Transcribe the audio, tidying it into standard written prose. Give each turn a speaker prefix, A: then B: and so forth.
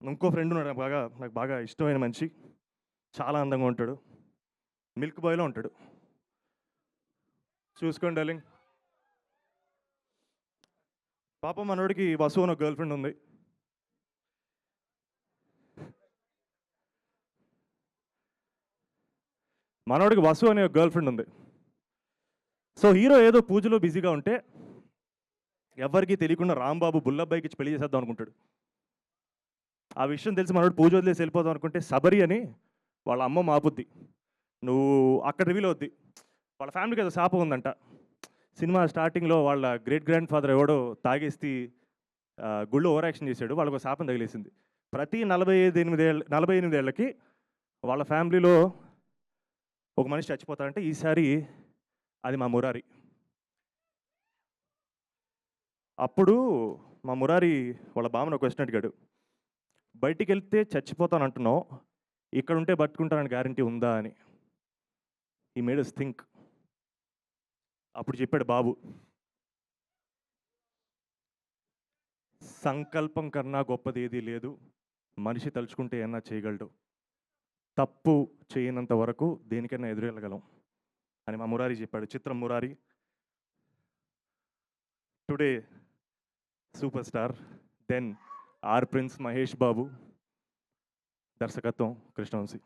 A: ఇంకో ఫ్రెండ్ ఉన్నాడు నాకు బాగా ఇష్టమైన మనిషి. చాలా అందంగా ఉంటాడు. మిల్క్ బాయ్‌లో ఉంటాడు. చూసుకోండి డార్లింగ్. పాపం మనోడికి వసు అని ఒక గర్ల్ ఫ్రెండ్ ఉంది. మనోడికి వసు అనే ఒక గర్ల్ ఫ్రెండ్ ఉంది. సో హీరో ఏదో పూజలో బిజీగా ఉంటే ఎవరికీ తెలియకుండా రాంబాబు బుల్లబ్బాయికి ఇచ్చి పెళ్లి చేసేద్దాం అనుకుంటాడు. ఆ విషయం తెలిసి మనోడు పూజ వదిలేసి వెళ్ళిపోదాం అనుకుంటే శబరి అని వాళ్ళ అమ్మ ఆపుద్ది. నువ్వు అక్కడ రివీల్ అవుద్ది. వాళ్ళ ఫ్యామిలీకి ఏదో శాపం ఉందంట. సినిమా స్టార్టింగ్‌లో వాళ్ళ గ్రేట్ గ్రాండ్ ఫాదర్ ఎవడో తాగేసి గుళ్ళో ఓవర్ యాక్షన్ చేశాడు. వాళ్ళకో శాపం తగిలేసింది. ప్రతి 48 ఏళ్ళకి వాళ్ళ ఫ్యామిలీలో ఒక మనిషి చచ్చిపోతారంటే ఈసారి అది మా మురారి. అప్పుడు మా మురారి వాళ్ళ బామ్మని ఒక క్వెషన్ అడిగాడు. బయటికెళ్తే చచ్చిపోతానంటున్నావు. ఇక్కడుంటే బతుకుంటానని గ్యారంటీ ఉందా అని. He made us think. అప్పుడు చెప్పాడు బాబు, సంకల్పం కన్నా గొప్పదేదీ లేదు. మనిషి తలుచుకుంటే ఏమన్నా చేయగలడు. తప్పు చేయనంత వరకు దేనికైనా ఎదురెళ్ళగలం అని మా మురారి చెప్పాడు. చిత్రం Murari. Today super star, then our prince Mahesh Babu, దర్శకత్వం కృష్ణవంశీ.